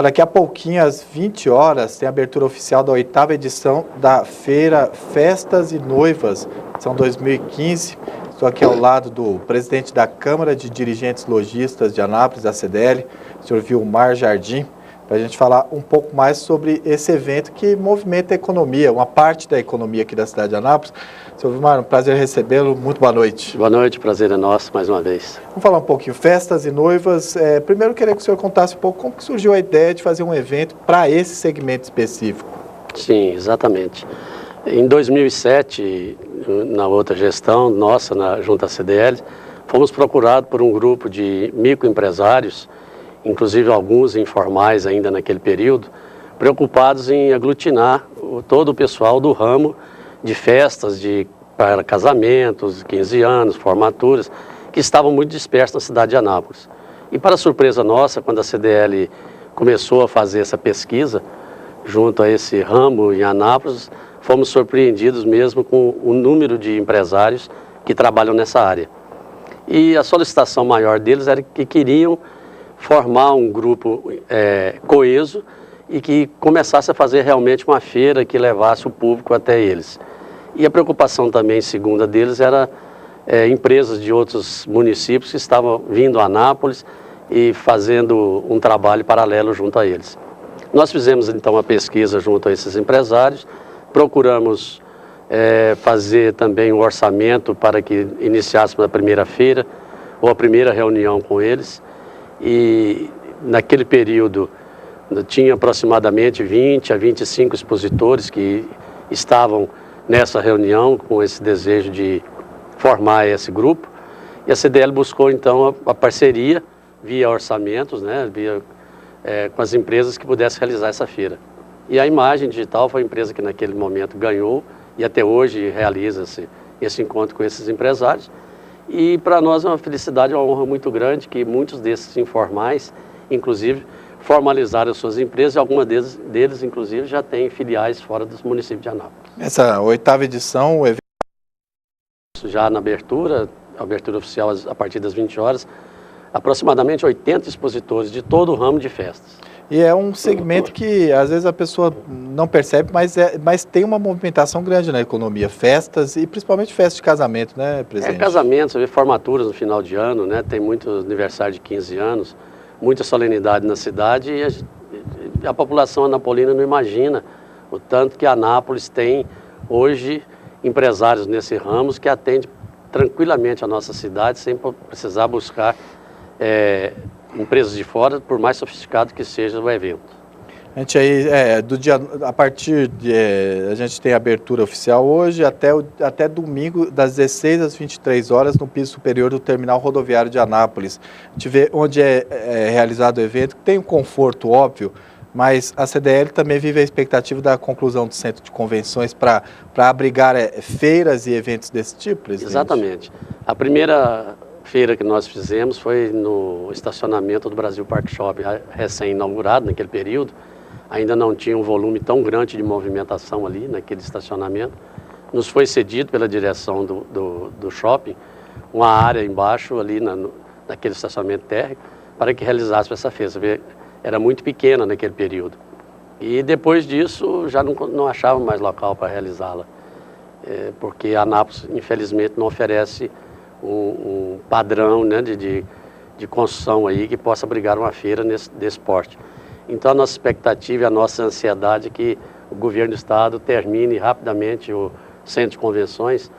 Daqui a pouquinho, às 20 horas, tem a abertura oficial da 8ª edição da Feira Festas e Noivas, são 2015. Estou aqui ao lado do presidente da Câmara de Dirigentes Lojistas de Anápolis, da CDL, o senhor Vilmar Jardim, para a gente falar um pouco mais sobre esse evento que movimenta a economia, uma parte da economia aqui da cidade de Anápolis. Senhor Vilmar, um prazer recebê-lo. Muito boa noite. Boa noite, prazer é nosso mais uma vez. Vamos falar um pouquinho, festas e noivas. Primeiro, eu queria que o senhor contasse um pouco como que surgiu a ideia de fazer um evento para esse segmento específico. Sim, exatamente. Em 2007, na outra gestão nossa, junto à CDL, fomos procurados por um grupo de microempresários, inclusive alguns informais ainda naquele período, preocupados em aglutinar todo o pessoal do ramo de festas, para casamentos, 15 anos, formaturas, que estavam muito dispersos na cidade de Anápolis. E para surpresa nossa, quando a CDL começou a fazer essa pesquisa, junto a esse ramo em Anápolis, fomos surpreendidos mesmo com o número de empresários que trabalham nessa área. E a solicitação maior deles era que queriam formar um grupo coeso e que começasse a fazer realmente uma feira que levasse o público até eles. E a preocupação também, segunda deles, era empresas de outros municípios que estavam vindo a Anápolis e fazendo um trabalho paralelo junto a eles. Nós fizemos então uma pesquisa junto a esses empresários, procuramos fazer também um orçamento para que iniciássemos a primeira feira ou a primeira reunião com eles. E naquele período tinha aproximadamente 20 a 25 expositores que estavam nessa reunião com esse desejo de formar esse grupo. E a CDL buscou então a parceria via orçamentos, né, com as empresas que pudessem realizar essa feira. E a Imagem Digital foi a empresa que naquele momento ganhou e até hoje realiza esse encontro com esses empresários. E para nós é uma felicidade, uma honra muito grande que muitos desses informais, inclusive, formalizaram suas empresas e algumas deles, inclusive, já têm filiais fora dos municípios de Anápolis. Essa 8ª edição, o evento... Já na abertura oficial a partir das 20 horas, aproximadamente 80 expositores de todo o ramo de festas. E é um segmento que, às vezes, a pessoa não percebe, mas tem uma movimentação grande na economia. Festas, e principalmente festas de casamento, né, presidente? Casamentos, você vê formaturas no final de ano, né? Tem muito aniversário de 15 anos, muita solenidade na cidade e a população anapolina não imagina o tanto que Anápolis tem hoje empresários nesse ramo que atendem tranquilamente a nossa cidade sem precisar buscar empresas de fora, por mais sofisticado que seja o evento. A gente aí, a partir de, a gente tem a abertura oficial hoje até domingo, das 16 às 23 horas, no piso superior do terminal rodoviário de Anápolis. A gente vê onde é realizado o evento, tem um conforto óbvio, mas a CDL também vive a expectativa da conclusão do centro de convenções para abrigar feiras e eventos desse tipo, presidente? Exatamente. A primeira feira que nós fizemos foi no estacionamento do Brasil Park Shopping, recém-inaugurado naquele período. Ainda não tinha um volume tão grande de movimentação ali naquele estacionamento. Nos foi cedido pela direção do shopping uma área embaixo ali naquele estacionamento térreo para que realizasse essa feira. Era muito pequena naquele período. E depois disso já não achava mais local para realizá-la, porque a Anápolis, infelizmente, não oferece um padrão, né, de construção aí que possa abrigar uma feira desse porte. Então a nossa expectativa e a nossa ansiedade é que o governo do estado termine rapidamente o centro de convenções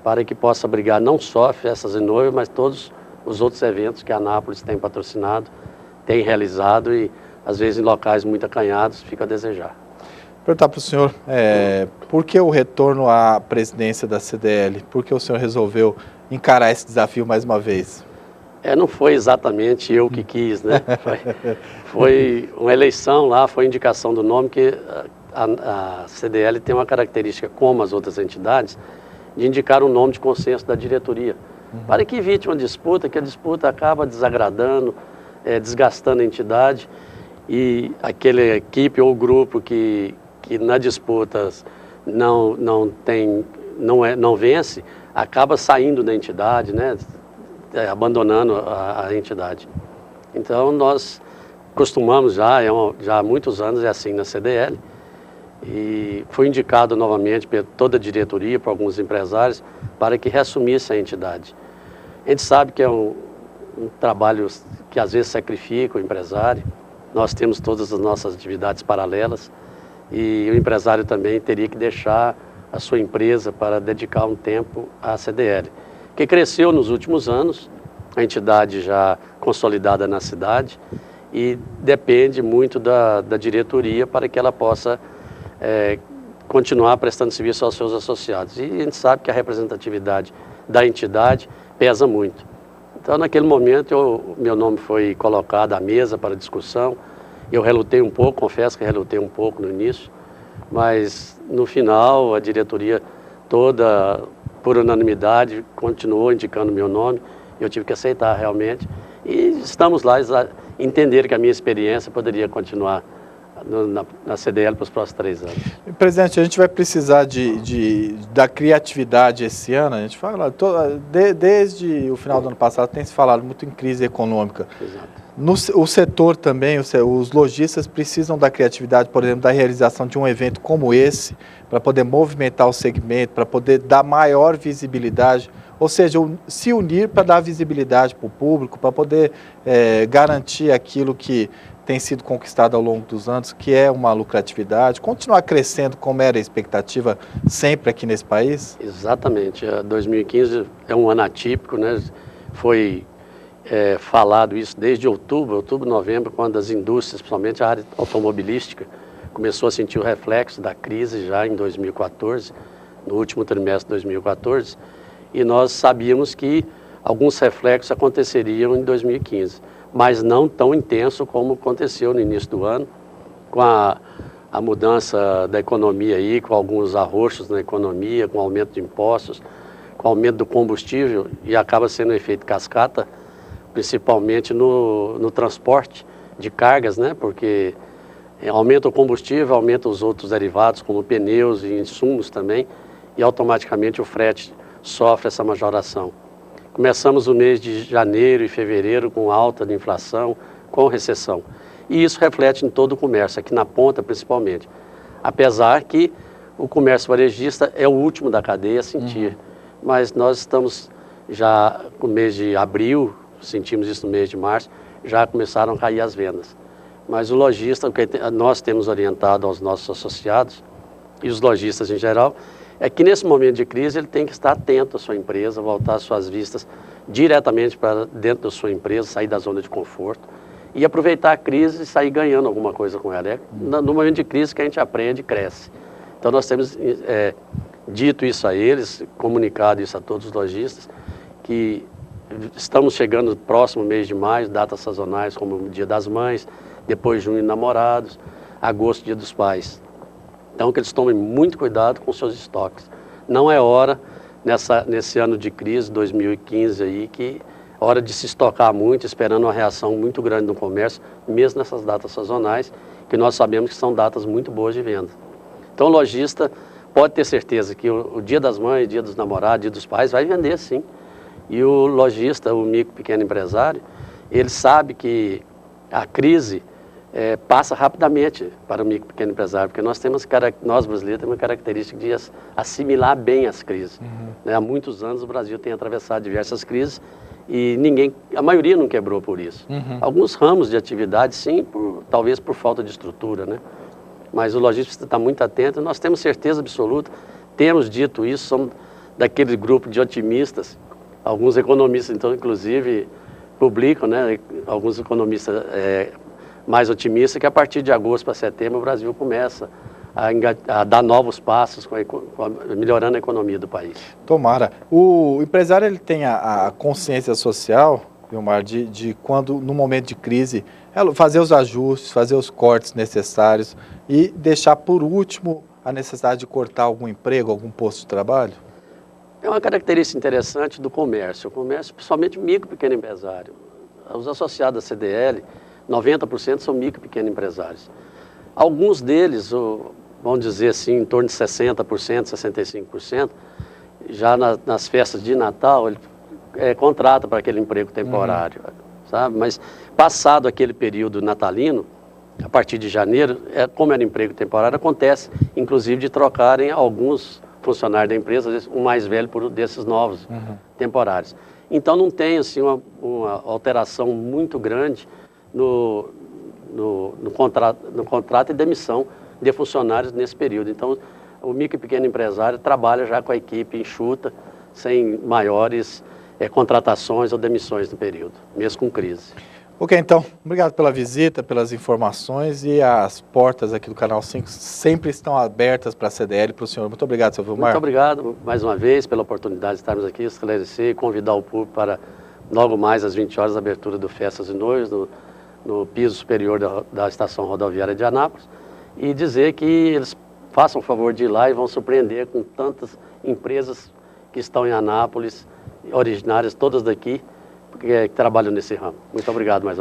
para que possa abrigar não só festas de noiva, mas todos os outros eventos que a Anápolis tem patrocinado, tem realizado e às vezes em locais muito acanhados fica a desejar. Vou perguntar para o senhor, por que o retorno à presidência da CDL? Por que o senhor resolveu encarar esse desafio mais uma vez? Não foi exatamente eu que quis, né? Foi uma eleição lá, foi indicação do nome, que a CDL tem uma característica, como as outras entidades, de indicar um nome de consenso da diretoria, para que evite uma disputa, que a disputa acaba desagradando, desgastando a entidade, e aquela equipe ou grupo que na disputa não vence, acaba saindo da entidade, né? Abandonando a entidade. Então nós costumamos já há muitos anos, é assim na CDL, e fui indicado novamente por toda a diretoria, por alguns empresários, para que reassumisse a entidade. A gente sabe que é um trabalho que às vezes sacrifica o empresário, nós temos todas as nossas atividades paralelas, e o empresário também teria que deixar a sua empresa para dedicar um tempo à CDL, que cresceu nos últimos anos, a entidade já consolidada na cidade, e depende muito da diretoria para que ela possa continuar prestando serviço aos seus associados. E a gente sabe que a representatividade da entidade pesa muito. Então, naquele momento, meu nome foi colocado à mesa para discussão. Eu relutei um pouco, confesso que relutei um pouco no início, mas no final a diretoria toda, por unanimidade, continuou indicando meu nome. Eu tive que aceitar realmente. E estamos lá a entender que a minha experiência poderia continuar na CDL para os próximos 3 anos. Presidente, a gente vai precisar da criatividade esse ano. A gente fala, desde o final do ano passado tem se falado muito em crise econômica. Exato. O setor também, os lojistas precisam da criatividade, por exemplo, da realização de um evento como esse, para poder movimentar o segmento, para poder dar maior visibilidade, ou seja, se unir para dar visibilidade para o público, para poder garantir aquilo que tem sido conquistado ao longo dos anos, que é uma lucratividade, continuar crescendo como era a expectativa sempre aqui nesse país? Exatamente. 2015 é um ano atípico, né? Foi falado isso desde outubro, novembro, quando as indústrias, principalmente a área automobilística, começou a sentir o reflexo da crise já em 2014, no último trimestre de 2014, e nós sabíamos que alguns reflexos aconteceriam em 2015. Mas não tão intenso como aconteceu no início do ano, com a mudança da economia aí, com alguns arroxos na economia, com aumento de impostos, com aumento do combustível, e acaba sendo um efeito cascata, principalmente no transporte de cargas, né? Porque aumenta o combustível, aumenta os outros derivados, como pneus e insumos também, e automaticamente o frete sofre essa majoração. Começamos o mês de janeiro e fevereiro com alta de inflação, com recessão. E isso reflete em todo o comércio, aqui na ponta principalmente. Apesar que o comércio varejista é o último da cadeia a sentir. Mas nós estamos já no mês de abril, sentimos isso no mês de março, já começaram a cair as vendas. Mas o lojista, o que nós temos orientado aos nossos associados e os lojistas em geral, é que nesse momento de crise ele tem que estar atento à sua empresa, voltar suas vistas diretamente para dentro da sua empresa, sair da zona de conforto e aproveitar a crise e sair ganhando alguma coisa com ela. É no momento de crise que a gente aprende e cresce. Então nós temos dito isso a eles, comunicado isso a todos os lojistas, que estamos chegando no próximo mês de maio, datas sazonais como o Dia das Mães, depois junho, Namorados, agosto, Dia dos Pais. Então, que eles tomem muito cuidado com seus estoques. Não é hora, nesse ano de crise, 2015, aí, que é hora de se estocar muito, esperando uma reação muito grande no comércio, mesmo nessas datas sazonais, que nós sabemos que são datas muito boas de venda. Então, o lojista pode ter certeza que o Dia das Mães, Dia dos Namorados, Dia dos Pais, vai vender sim. E o lojista, o micro pequeno empresário, ele sabe que a crise passa rapidamente para o micro pequeno empresário, porque nós brasileiros temos uma característica de assimilar bem as crises. Há muitos anos o Brasil tem atravessado diversas crises e a maioria não quebrou por isso. Alguns ramos de atividade sim, talvez por falta de estrutura, né? Mas o lojista precisa estar muito atento, nós temos certeza absoluta, temos dito isso, somos daquele grupo de otimistas, alguns economistas então inclusive publicam, né? Alguns economistas mais otimista que a partir de agosto para setembro o Brasil começa a dar novos passos, melhorando a economia do país. Tomara. O empresário ele tem a consciência social, Vilmar, de quando, no momento de crise, fazer os ajustes, fazer os cortes necessários e deixar por último a necessidade de cortar algum emprego, algum posto de trabalho? É uma característica interessante do comércio. O comércio, principalmente micro e pequeno empresário. Os associados da CDL, 90% são micro e pequeno empresários. Alguns deles, vamos dizer assim, em torno de 60%, 65%, já nas festas de Natal, ele contrata para aquele emprego temporário. sabe? Mas passado aquele período natalino, a partir de janeiro, como era emprego temporário, acontece, inclusive, de trocarem alguns funcionários da empresa, às vezes, um mais velho por um desses novos temporários. Então não tem assim, uma alteração muito grande no contrato e demissão de funcionários nesse período. Então o micro e pequeno empresário trabalha já com a equipe enxuta, sem maiores contratações ou demissões no período, mesmo com crise. Ok, então, obrigado pela visita, pelas informações, e as portas aqui do Canal 5 sempre estão abertas para a CDL, para o senhor. Muito obrigado, seu Vilmar. Muito obrigado mais uma vez pela oportunidade de estarmos aqui, esclarecer e convidar o público para logo mais às 20 horas a abertura do Festas e Noivos no piso superior da estação rodoviária de Anápolis, e dizer que eles façam o favor de ir lá e vão surpreender com tantas empresas que estão em Anápolis, originárias todas daqui, que trabalham nesse ramo. Muito obrigado mais uma vez.